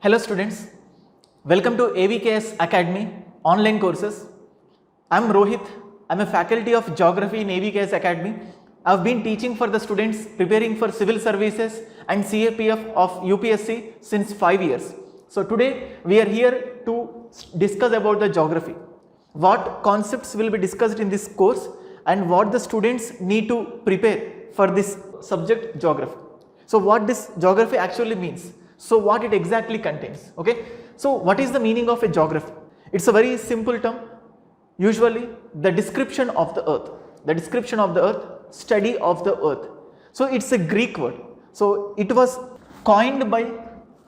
Hello students, welcome to AVKS Academy online courses. I am Rohit, I am a faculty of Geography in AVKS Academy. I have been teaching for the students preparing for civil services and CAPF of UPSC since 5 years. So today we are here to discuss about the geography. What concepts will be discussed in this course and what the students need to prepare for this subject geography. So what this geography actually means. So what it exactly contains, okay. So what is the meaning of a geography? It's a very simple term, usually the description of the earth, study of the earth. So it's a Greek word. So it was coined by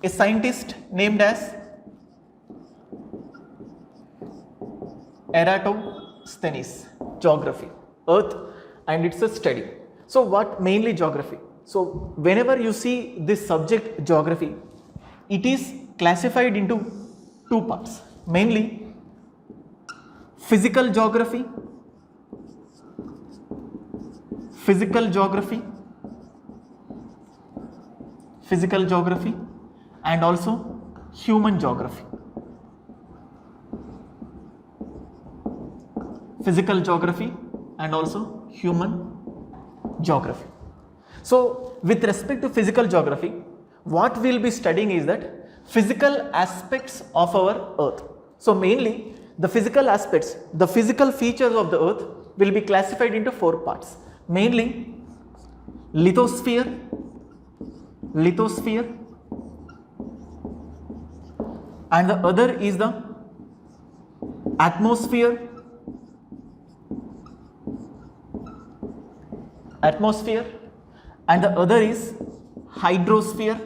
a scientist named as Eratosthenes. Geography, earth and it's a study. So what mainly geography? So whenever you see this subject geography, it is classified into two parts, mainly physical geography and also human geography. Physical geography and also human geography. So with respect to physical geography, what we will be studying is that physical aspects of our earth. So mainly the physical aspects, the physical features of the earth will be classified into four parts, mainly lithosphere, and the other is the atmosphere, and the other is hydrosphere,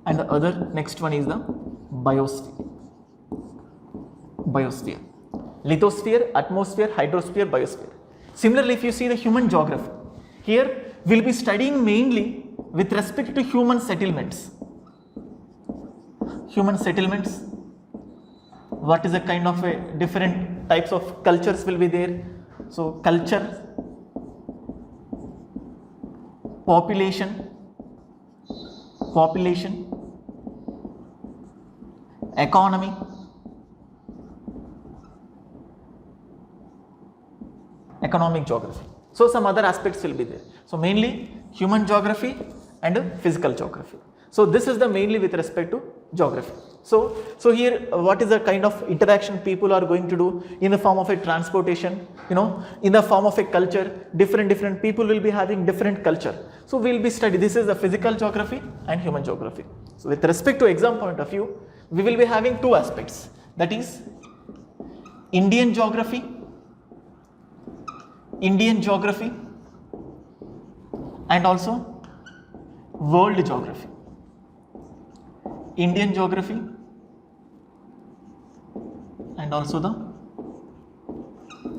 and the other next one is the biosphere. Lithosphere, atmosphere, hydrosphere, biosphere. Similarly, if you see the human geography, here we will be studying mainly with respect to human settlements. What is a kind of a different types of cultures will be there. So culture, population, economy, economic geography. So some other aspects will be there. So mainly human geography and physical geography. So this is the mainly with respect to geography. So here what is the kind of interaction people are going to do in the form of a transportation, in the form of a culture, different people will be having different culture. So we will be studying, this is the physical geography and human geography. So with respect to exam point of view, we will be having two aspects, that is Indian geography and also world geography. Indian geography and also the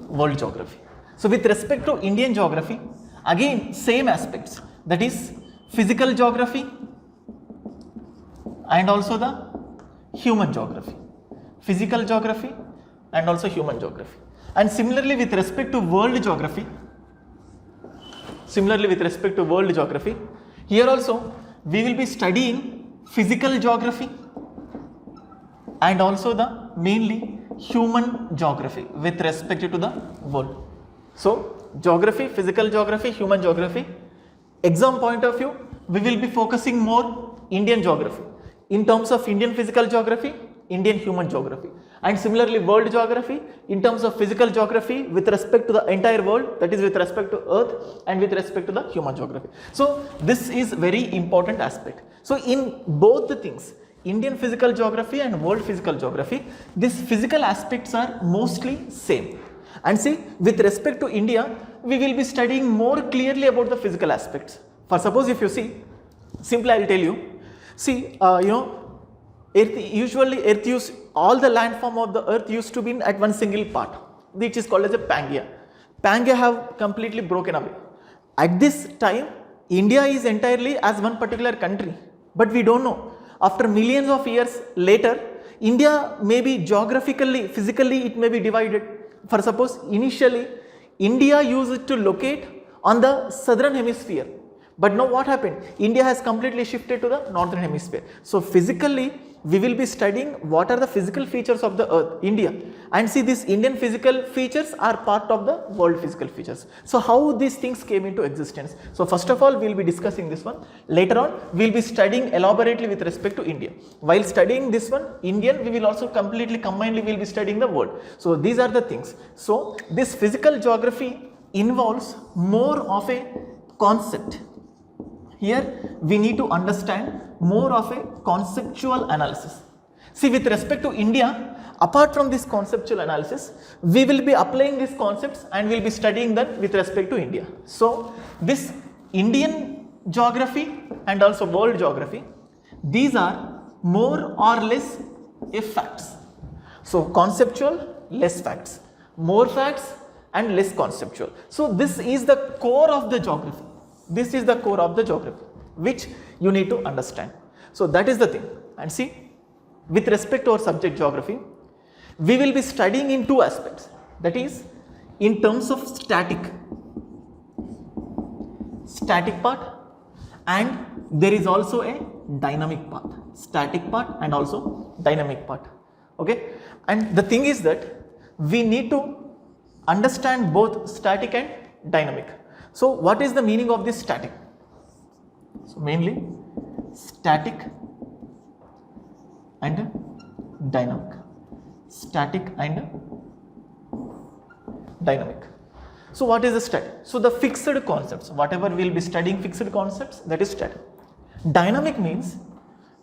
world geography. So with respect to Indian geography, again same aspects, that is physical geography and also the human geography. And similarly with respect to world geography, here also we will be studying physical geography and also the mainly human geography with respect to the world. So geography, physical geography, human geography. Exam point of view, we will be focusing more Indian geography in terms of Indian physical geography, Indian human geography, and similarly world geography in terms of physical geography with respect to the entire world, that is with respect to earth and with respect to the human geography. So this is very important aspect. So in both the things, Indian physical geography and world physical geography, these physical aspects are mostly same. And see, with respect to India, we will be studying more clearly about the physical aspects. For suppose if you see, simply I will tell you, see, Earth used, all the landform of the earth used to be at one single part, which is called as a Pangaea. Pangaea have completely broken away. At this time, India is entirely as one particular country, but we don't know. After millions of years later, India may be geographically, physically it may be divided. For suppose initially India used to locate on the southern hemisphere, But now what happened? India has completely shifted to the northern hemisphere. So physically, we will be studying what are the physical features of the earth, India. And see, these Indian physical features are part of the world physical features. So how these things came into existence? So first of all, we will be discussing this one. Later on, we will be studying elaborately with respect to India. While studying this one, Indian, we will also completely combinedly we will be studying the world. So these are the things. So this physical geography involves more of a concept. Here we need to understand more of a conceptual analysis. See, with respect to India, apart from this conceptual analysis, we will be applying these concepts and we will be studying them with respect to India. So this Indian geography and also world geography, these are more or less facts. So conceptual, less facts, more facts and less conceptual. So this is the core of the geography. This is the core of the geography which you need to understand. So that is the thing. And see, with respect to our subject geography, we will be studying in two aspects. That is, in terms of static part, and there is also a dynamic part. Static part and also dynamic part. Okay. And the thing is that we need to understand both static and dynamic. So what is the meaning of this static? So mainly static and dynamic. Static and dynamic. So what is the static? So the fixed concepts, whatever we will be studying fixed concepts, that is static. Dynamic means,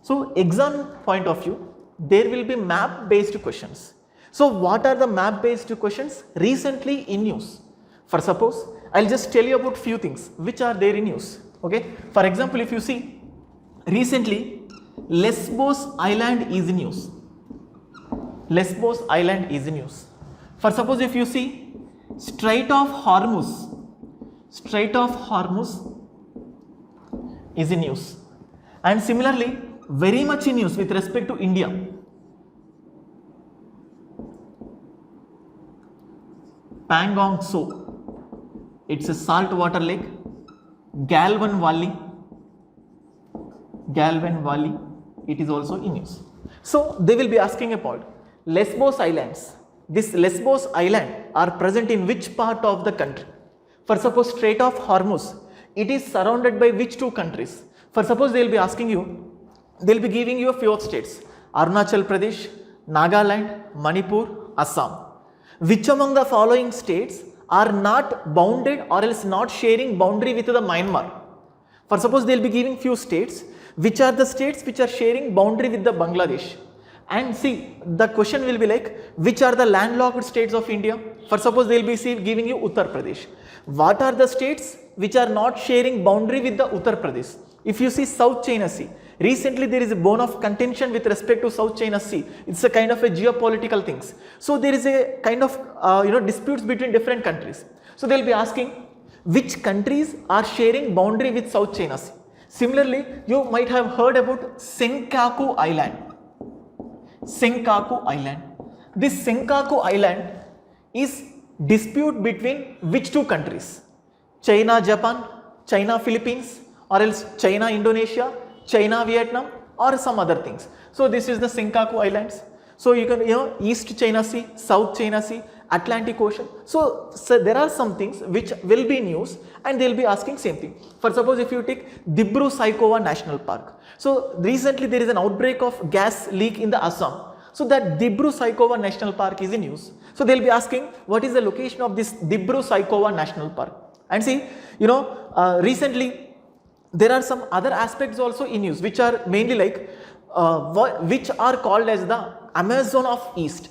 so exam point of view, there will be map based questions. So what are the map based questions recently in news? For suppose, I will just tell you about few things which are there in news. Okay. For example, if you see, recently Lesbos Island is in news. Lesbos Island is in news. For suppose if you see, Strait of Hormuz is in news. And similarly, very much in news with respect to India, Pangong Tso, it's a saltwater lake. Galvan Valley, it is also in news. So they will be asking about Lesbos Islands. This Lesbos Island are present in which part of the country? For suppose Strait of Hormuz, it is surrounded by which two countries? For suppose they will be asking you, they will be giving you a few of states: Arunachal Pradesh, Nagaland, Manipur, Assam. Which among the following states are not bounded or else not sharing boundary with the Myanmar? For suppose they will be giving few states, which are the states which are sharing boundary with the Bangladesh? And see, the question will be like, which are the landlocked states of India? For suppose they will be giving you Uttar Pradesh. What are the states which are not sharing boundary with the Uttar Pradesh? If you see South China Sea, recently there is a bone of contention with respect to South China Sea. It's a kind of a geopolitical things. So there is a kind of disputes between different countries. So they will be asking which countries are sharing boundary with South China Sea. Similarly, you might have heard about Senkaku Island. Senkaku Island. This Senkaku Island is dispute between which two countries? China Japan, China Philippines, or else China Indonesia, China Vietnam, or some other things. So this is the Senkaku Islands. So you can East China Sea, South China Sea, Atlantic Ocean. So there are some things which will be news and they will be asking same thing. For suppose if you take Dibru-Saikhowa National Park. So recently there is an outbreak of gas leak in the Assam. So that Dibru-Saikhowa National Park is in news. So they will be asking what is the location of this Dibru-Saikhowa National Park. And see, recently there are some other aspects also in news which are mainly like which are called as the Amazon of East,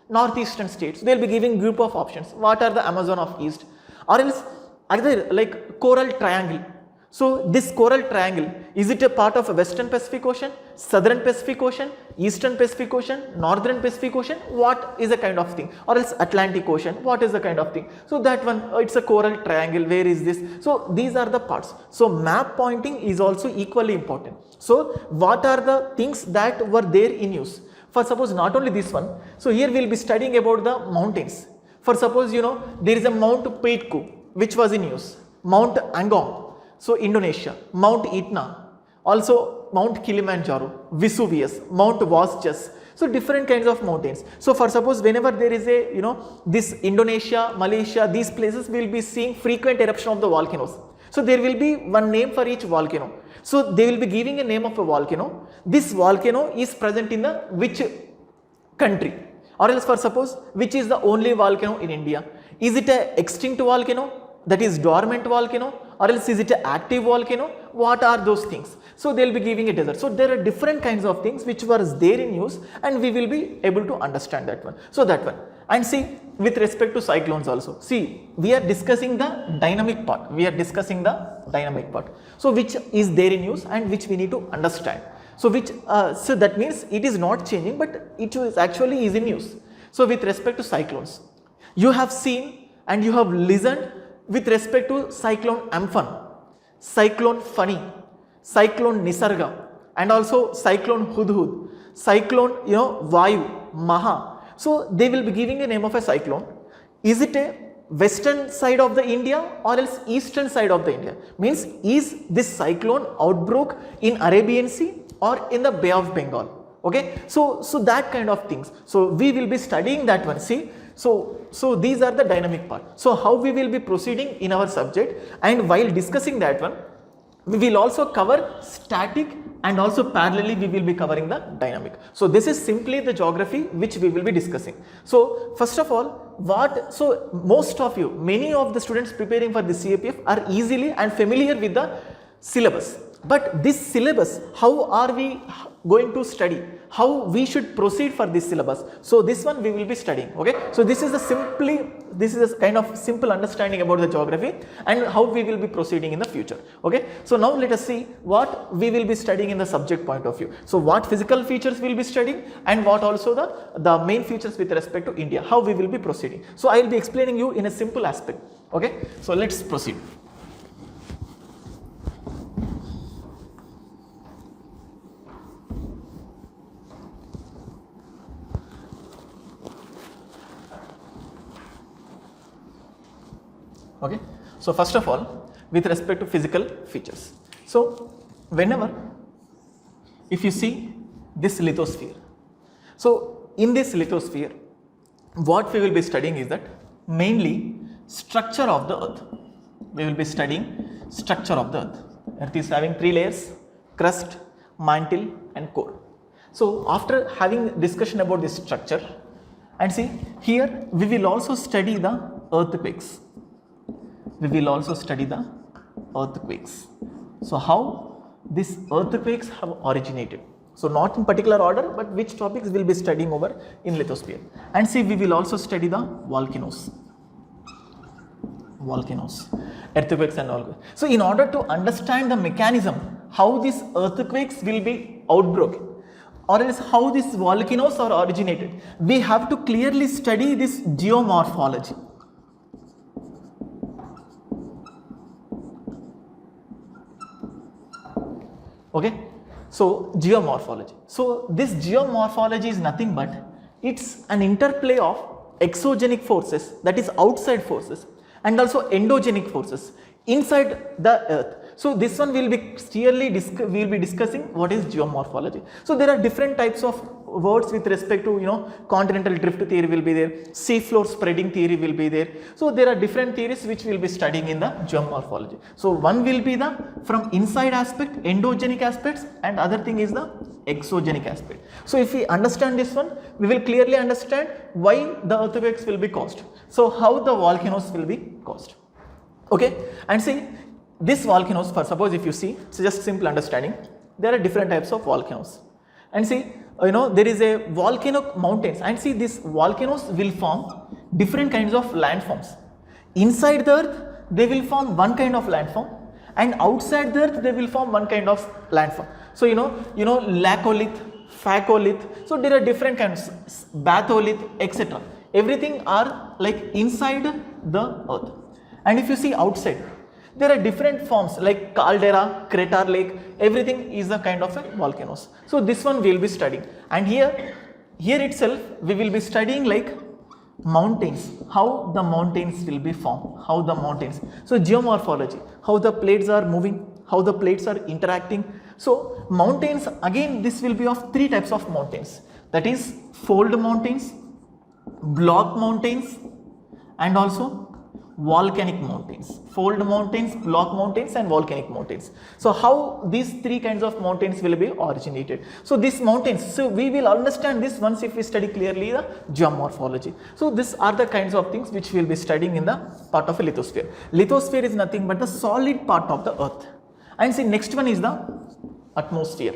northeastern states. They will be giving group of options. What are the Amazon of East? Or else other like Coral Triangle. So this Coral Triangle, is it a part of a Western Pacific Ocean, Southern Pacific Ocean, Eastern Pacific Ocean, Northern Pacific Ocean? What is the kind of thing? Or else Atlantic Ocean, what is the kind of thing? So that one, it's a Coral Triangle, where is this? So these are the parts. So map pointing is also equally important. So what are the things that were there in use? For suppose not only this one, so here we will be studying about the mountains. For suppose there is a Mount Peitku which was in use, Mount Angong. So Indonesia, Mount Etna, also Mount Kilimanjaro, Vesuvius, Mount Vosges. So different kinds of mountains. So for suppose whenever there is a, this Indonesia, Malaysia, these places will be seeing frequent eruption of the volcanoes. So there will be one name for each volcano. So they will be giving a name of a volcano. This volcano is present in the which country? Or else for suppose which is the only volcano in India? Is it a extinct volcano? That is dormant volcano, or else is it an active volcano? What are those things? So they will be giving a desert. So there are different kinds of things which was there in use, and we will be able to understand that one. So that one. And see, with respect to cyclones also, see, we are discussing the dynamic part. So which is there in use and which we need to understand. So which, so that means it is not changing, but it is actually is in use. So with respect to cyclones, you have seen and you have listened with respect to cyclone Amphan, cyclone Fani, cyclone Nisarga, and also cyclone Hudhud, cyclone Vayu, Maha. So they will be giving a name of a cyclone. Is it a western side of the India or else eastern side of the India? Means is this cyclone outbroke in Arabian Sea or in the Bay of Bengal? Okay, so that kind of things. So we will be studying that one. See. So these are the dynamic part. So how we will be proceeding in our subject, and while discussing that one, we will also cover static and also parallelly we will be covering the dynamic. So this is simply the geography which we will be discussing. So first of all, most of you, many of the students preparing for the CAPF are easily and familiar with the syllabus. But this syllabus, how are we going to study? How we should proceed for this syllabus? So this one we will be studying. Okay. So this is a kind of simple understanding about the geography and how we will be proceeding in the future. Okay. So now let us see what we will be studying in the subject point of view. So what physical features we will be studying and what also the main features with respect to India, how we will be proceeding. So I will be explaining you in a simple aspect. Okay. So let's proceed. Okay. So first of all, with respect to physical features. So whenever, if you see this lithosphere, so in this lithosphere, what we will be studying is that mainly structure of the earth. We will be studying structure of the earth. Earth is having 3 layers: crust, mantle and core. So after having discussion about this structure, and see here we will also study the earthquakes. So how these earthquakes have originated. So not in particular order, but which topics we will be studying over in lithosphere. And see, we will also study the volcanoes, earthquakes and all. So in order to understand the mechanism, how these earthquakes will be outbroken, or else how these volcanoes are originated, we have to clearly study this geomorphology. Okay, so geomorphology. So this geomorphology is nothing but it's an interplay of exogenic forces, that is outside forces, and also endogenic forces inside the earth. So this one will be clearly we will be discussing what is geomorphology. So there are different types of words with respect to continental drift theory will be there, sea floor spreading theory will be there. So there are different theories which we will be studying in the geomorphology. So one will be the from inside aspect, endogenic aspects, and other thing is the exogenic aspect. So if we understand this one, we will clearly understand why the earthquakes will be caused. So how the volcanoes will be caused. Okay, and see this volcanoes, for suppose if you see, it's just simple understanding, there are different types of volcanoes. And see, there is a volcano mountains, and see these volcanoes will form different kinds of landforms. Inside the earth, they will form one kind of landform, and outside the earth, they will form one kind of landform. So laccolith, phacolith, so there are different kinds, batholith, etc. Everything are like inside the earth. And if you see outside, there are different forms like caldera, crater lake, everything is a kind of a volcanoes. So this one we will be studying, and here itself we will be studying like mountains, how the mountains will be formed, how the mountains. So geomorphology, how the plates are moving, how the plates are interacting. So mountains, again this will be of three types of mountains, that is fold mountains, block mountains, and also volcanic mountains. Fold mountains, block mountains, and volcanic mountains. So how these three kinds of mountains will be originated. So these mountains, so we will understand this once if we study clearly the geomorphology. So these are the kinds of things which we will be studying in the part of a lithosphere. Lithosphere is nothing but the solid part of the earth. And see, next one is the atmosphere.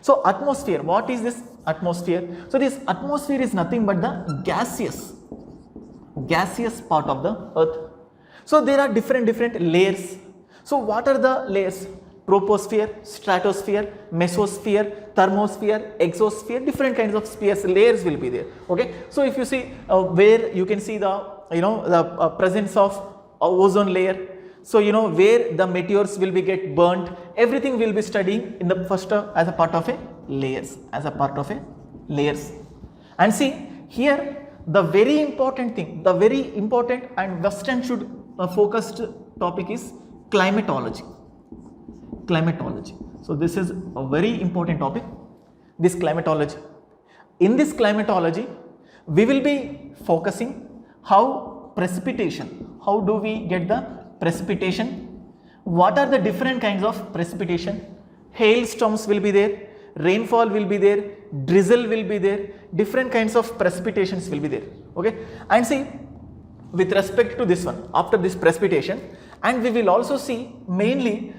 So atmosphere, what is this atmosphere? So this atmosphere is nothing but the gaseous part of the earth. So there are different layers. So what are the layers? Troposphere, stratosphere, mesosphere, thermosphere, exosphere, different kinds of spheres, layers will be there. Okay. So if you see where you can see the presence of ozone layer. So where the meteors will be get burnt, everything will be studying in the first as a part of a layers, And see here, the very important thing, the very important and Western should focused topic is climatology. So this is a very important topic, this climatology. In this climatology, we will be focusing how precipitation, how do we get the precipitation, what are the different kinds of precipitation, hailstorms will be there, rainfall will be there, drizzle will be there, different kinds of precipitations will be there. Okay, and see, with respect to this one, after this precipitation, and we will also see mainly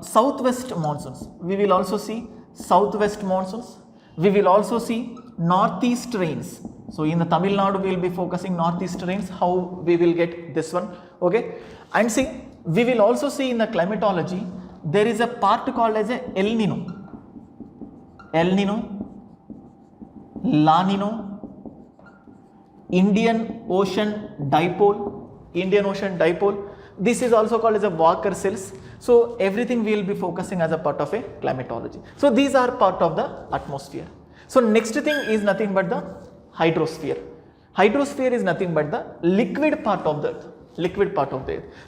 southwest monsoons. We will also see southwest monsoons. We will also see northeast rains. So in the Tamil Nadu, we will be focusing northeast rains, how we will get this one. Okay, and see, we will also see in the climatology, there is a part called as a El Nino, La Nino, Indian Ocean Dipole. This is also called as a Walker cells. So everything we will be focusing as a part of a climatology. So these are part of the atmosphere. So next thing is nothing but the hydrosphere. Hydrosphere is nothing but the liquid part of the earth.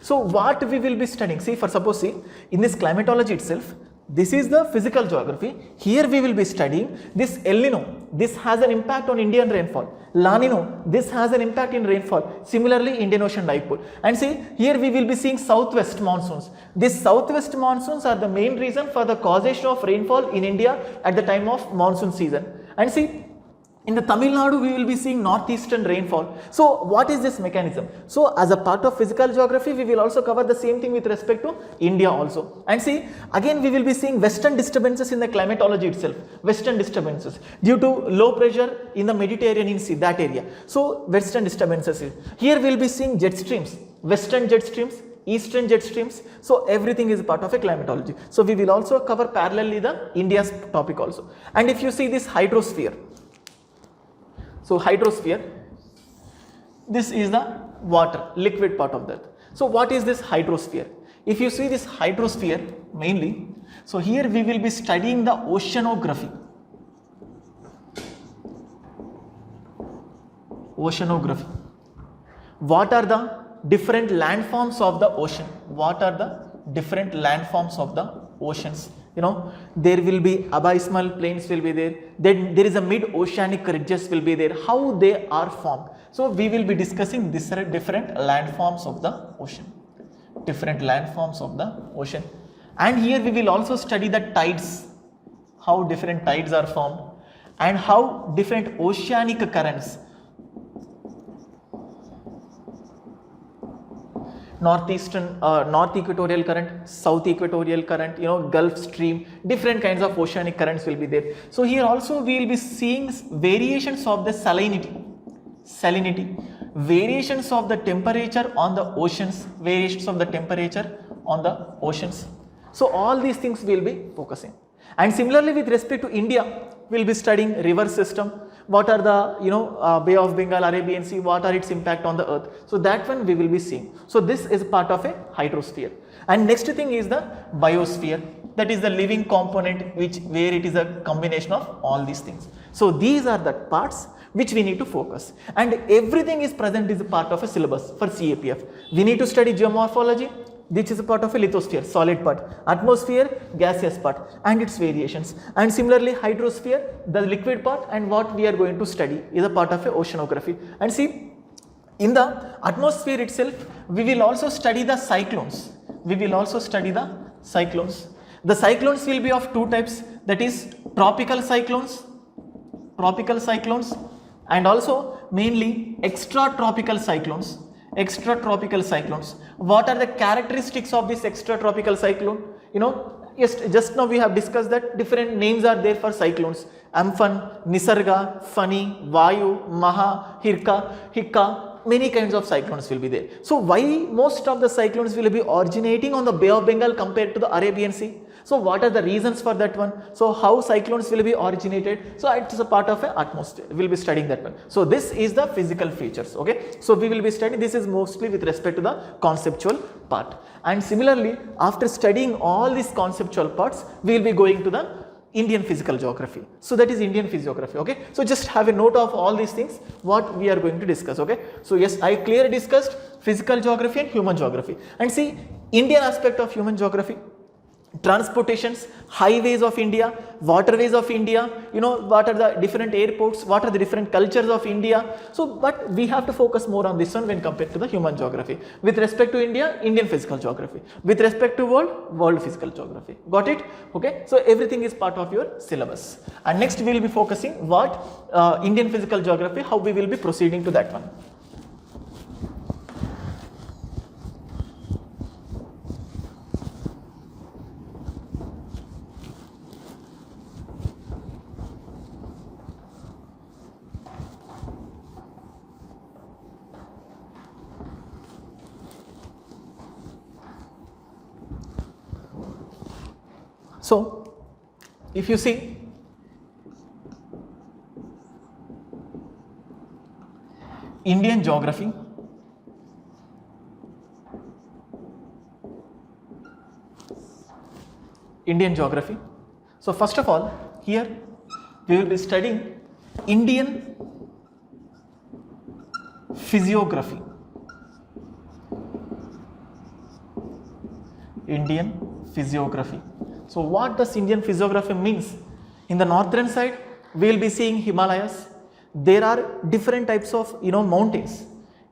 So what we will be studying, see, for suppose, see, in this climatology itself, this is the physical geography. Here we will be studying this El Nino. This has an impact on Indian rainfall. La Nino, this has an impact in rainfall. Similarly, Indian Ocean Dipole. And see, here we will be seeing southwest monsoons. These southwest monsoons are the main reason for the causation of rainfall in India at the time of monsoon season. And see, in the Tamil Nadu, we will be seeing northeastern rainfall. So what is this mechanism? So as a part of physical geography, we will also cover the same thing with respect to India also. And see, again we will be seeing western disturbances in the climatology itself. Western disturbances due to low pressure in the Mediterranean Sea, that area. So western disturbances. Here we will be seeing jet streams, western jet streams, eastern jet streams. So everything is part of a climatology. So we will also cover parallelly the India's topic also. And if you see this hydrosphere, so hydrosphere, this is the water, liquid part of that. So what is this hydrosphere? If you see this hydrosphere mainly, so here we will be studying the oceanography. What are the different landforms of the ocean? Oceans? There will be abysmal plains will be there, then there is a mid-oceanic ridges will be there, how they are formed. So we will be discussing these different landforms of the ocean. And here we will also study the tides, how different tides are formed, and how different oceanic currents, north equatorial current, south equatorial current, Gulf Stream, different kinds of oceanic currents will be there. So here also we will be seeing variations of the salinity, variations of the temperature on the oceans, So all these things we will be focusing. And similarly with respect to India, we will be studying river system. What are the Bay of Bengal, Arabian Sea, what are its impact on the earth. So that one we will be seeing. So this is part of a hydrosphere. And next thing is the biosphere, that is the living component where it is a combination of all these things. So these are the parts which we need to focus. And everything is present as a part of a syllabus for CAPF. We need to study geomorphology. This is a part of a lithosphere, solid part, atmosphere, gaseous part and its variations. And similarly hydrosphere, the liquid part, and what we are going to study is a part of a oceanography. And see, in the atmosphere itself, we will also study the cyclones. We will also study the cyclones. The cyclones will be of two types, that is tropical cyclones, and also mainly extratropical cyclones. Extratropical cyclones. What are the characteristics of this extratropical cyclone? You know, yes, just now we have discussed that different names are there for cyclones. Amphan, Nisarga, Fani, Vayu, Maha, Hirka, Hikka, many kinds of cyclones will be there. So why most of the cyclones will be originating on the Bay of Bengal compared to the Arabian Sea? So what are the reasons for that one? So how cyclones will be originated? So it's a part of an atmosphere. We will be studying that one. So this is the physical features. Okay. So we will be studying, this is mostly with respect to the conceptual part. And similarly, after studying all these conceptual parts, we will be going to the Indian physical geography. So that is Indian physiography. Okay. So just have a note of all these things what we are going to discuss. Okay. So yes, I clearly discussed physical geography and human geography. And see, Indian aspect of human geography, transportations, highways of India, waterways of India, you know, what are the different airports, what are the different cultures of India. So, but we have to focus more on this one when compared to the human geography. With respect to India, Indian physical geography. With respect to world, world physical geography. Got it? Okay. So, everything is part of your syllabus. And next we will be focusing what Indian physical geography, how we will be proceeding to that one. So, if you see, Indian geography, so first of all, here we will be studying Indian physiography. So what does Indian physiography means? In the northern side, we will be seeing Himalayas. There are different types of, you know, mountains.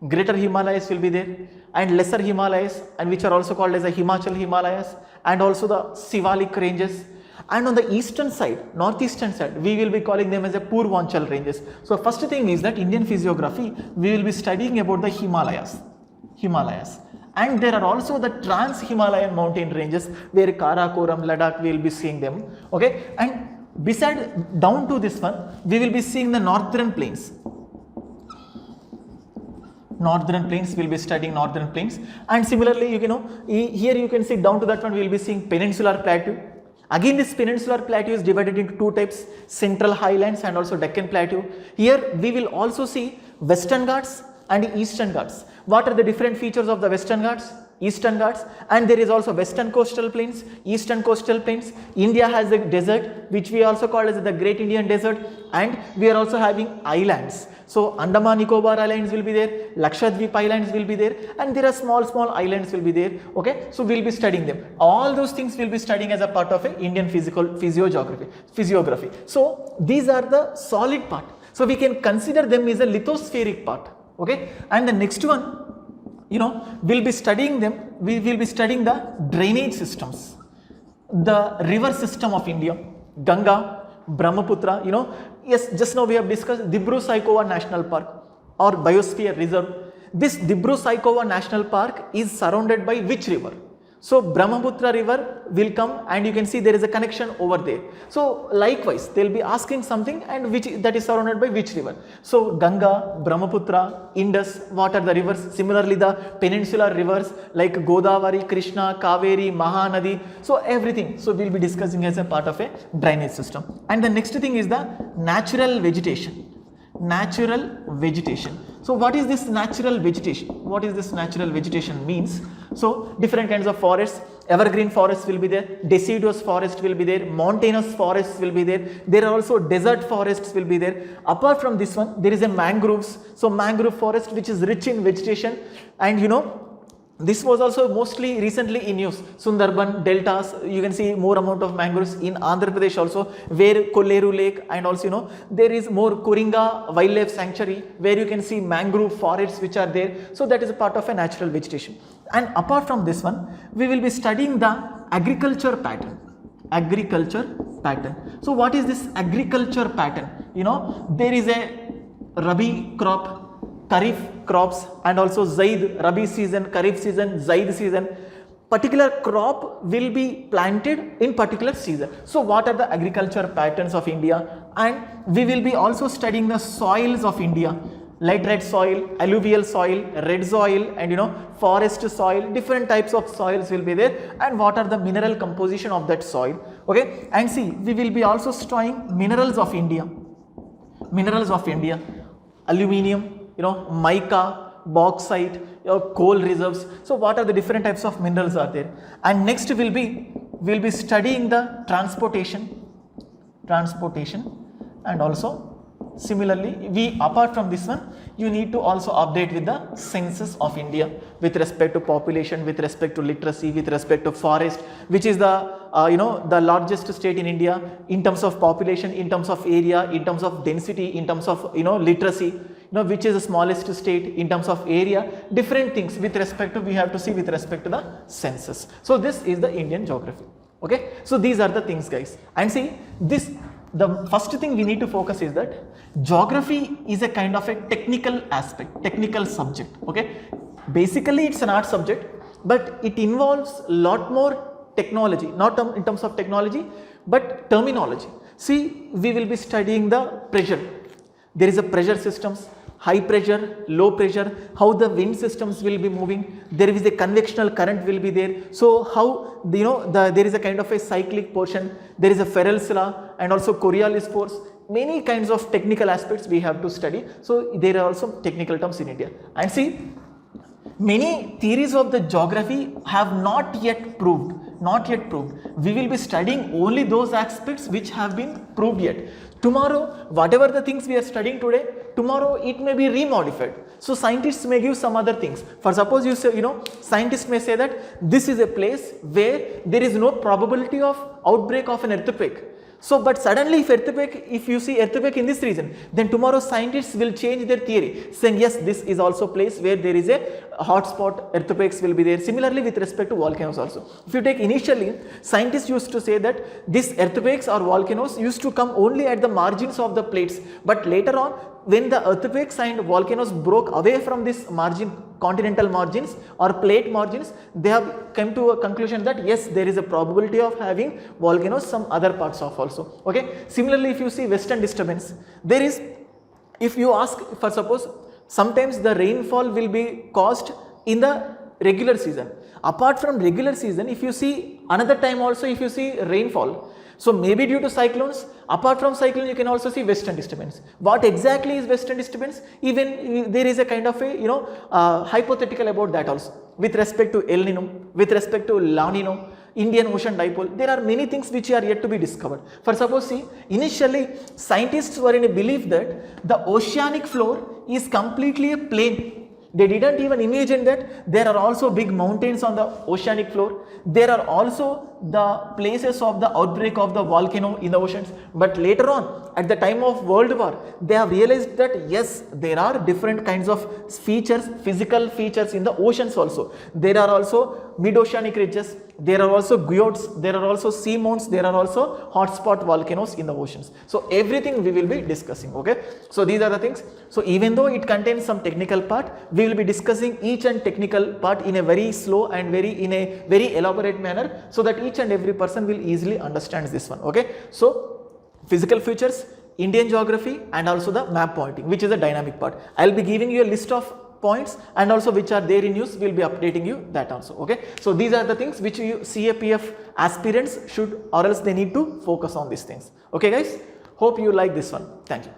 Greater Himalayas will be there and lesser Himalayas, and which are also called as the Himachal Himalayas, and also the Sivalik ranges. And on the eastern side, northeastern side, we will be calling them as the Purvanchal ranges. So first thing is that Indian physiography, we will be studying about the Himalayas. And there are also the trans-Himalayan mountain ranges where Karakoram, Ladakh, we will be seeing them. Okay. And beside, down to this one, we will be seeing the northern plains. We'll be studying northern plains. And similarly, you know, here you can see down to that one, we will be seeing peninsular plateau. Again, this peninsular plateau is divided into two types, central highlands and also Deccan plateau. Here we will also see Western Ghats and Eastern Ghats. What are the different features of the Western Ghats, Eastern Ghats? And there is also Western Coastal Plains, Eastern Coastal Plains. India has the desert, which we also call as the Great Indian Desert, and we are also having islands. So Andaman Nicobar Islands will be there, Lakshadweep Islands will be there, and there are small islands will be there. Okay, so we'll be studying them. All those things we'll be studying as a part of a Indian physiography. So these are the solid part. So we can consider them as a lithospheric part. Okay, and the next one, you know, we'll be studying them. We will be studying the drainage systems, the river system of India, Ganga, Brahmaputra. You know, yes, just now we have discussed Dibru-Saikhowa National Park or Biosphere Reserve. This Dibru-Saikhowa National Park is surrounded by which river? So Brahmaputra river will come, and you can see there is a connection over there. So likewise, they will be asking something, and which that is surrounded by which river? So Ganga, Brahmaputra, Indus, what are the rivers? Similarly, the peninsular rivers like Godavari, Krishna, Kaveri, Mahanadi. So everything. So we will be discussing as a part of a drainage system. And the next thing is the natural vegetation. So what is this natural vegetation? What is this natural vegetation means? So different kinds of forests, evergreen forests will be there, deciduous forest will be there, mountainous forests will be there, there are also desert forests will be there. Apart from this one, there is a mangroves, so mangrove forest which is rich in vegetation, and you know, this was also mostly recently in use. Sundarban deltas, you can see more amount of mangroves in Andhra Pradesh also, where Kolleru Lake, and also you know, there is more Kuringa Wildlife Sanctuary where you can see mangrove forests which are there. So that is a part of a natural vegetation. And apart from this one, we will be studying the agriculture pattern. Agriculture pattern. So what is this agriculture pattern? You know, there is a Rabi crop, Kharif crops, and also Zaid, Rabi season, Kharif season, Zaid season. Particular crop will be planted in particular season. So what are the agriculture patterns of India? And we will be also studying the soils of India. Light red soil, alluvial soil, red soil, and you know, forest soil. Different types of soils will be there, and what are the mineral composition of that soil. Okay, and see, we will be also studying minerals of India. Minerals of India, aluminium, you know, mica, bauxite, coal reserves. So what are the different types of minerals are there? And next we'll be studying the transportation, and also similarly, apart from this one, you need to also update with the census of India with respect to population, with respect to literacy, with respect to forest, which is the you know, the largest state in India in terms of population, in terms of area, in terms of density, in terms of you know, literacy, you know, which is the smallest state in terms of area. Different things with respect to, we have to see with respect to the census. So this is the Indian geography. Okay, so these are the things, guys. And see, this, the first thing we need to focus is that geography is a kind of a technical aspect, technical subject. Okay, basically it's an art subject, but it involves a lot more technology, not in terms of technology, but terminology. See, we will be studying the pressure. There is a pressure systems, high pressure, low pressure, how the wind systems will be moving. There is a convectional current will be there. So how, you know, there is a kind of a cyclic portion. There is a Ferrell's law and also Coriolis force. Many kinds of technical aspects we have to study. So there are also technical terms in India. And see, many theories of the geography have not yet proved. We will be studying only those aspects which have been proved yet. Tomorrow, whatever the things we are studying today, tomorrow it may be remodified. So scientists may give some other things. For suppose you say, you know, scientists may say that this is a place where there is no probability of outbreak of an earthquake. So, but suddenly if you see earthquake in this region, then tomorrow scientists will change their theory, saying yes, this is also place where there is a hotspot, earthquakes will be there. Similarly with respect to volcanoes also. If you take initially, scientists used to say that these earthquakes or volcanoes used to come only at the margins of the plates, but later on, when the earthquakes and volcanoes broke away from this margin, continental margins or plate margins, they have come to a conclusion that yes, there is a probability of having volcanoes some other parts of also. Okay. Similarly, if you see western disturbance, there is, if you ask for suppose, sometimes the rainfall will be caused in the regular season. Apart from regular season, if you see another time also, if you see rainfall, so maybe due to cyclones, apart from cyclone, you can also see western disturbance. What exactly is western disturbance? Even there is a kind of a, you know, hypothetical about that also. With respect to El Nino, with respect to La Nino, Indian Ocean Dipole, there are many things which are yet to be discovered. For suppose see, initially scientists were in a belief that the oceanic floor is completely a plain. They didn't even imagine that there are also big mountains on the oceanic floor. There are also the places of the outbreak of the volcano in the oceans. But later on, at the time of World War, they have realized that yes, there are different kinds of features, physical features in the oceans also. There are also mid-oceanic ridges, there are also geodes, there are also sea mounts, there are also hotspot volcanoes in the oceans. So everything we will be discussing, okay. So these are the things. So even though it contains some technical part, we will be discussing each and technical part in a very slow and in a very elaborate manner, so that each and every person will easily understand this one, okay. So physical features, Indian geography, and also the map pointing, which is a dynamic part. I will be giving you a list of points and also which are there in use, we will be updating you that also, okay. So these are the things which you CAPF aspirants should, or else they need to focus on these things, okay guys. Hope you like this one. Thank you.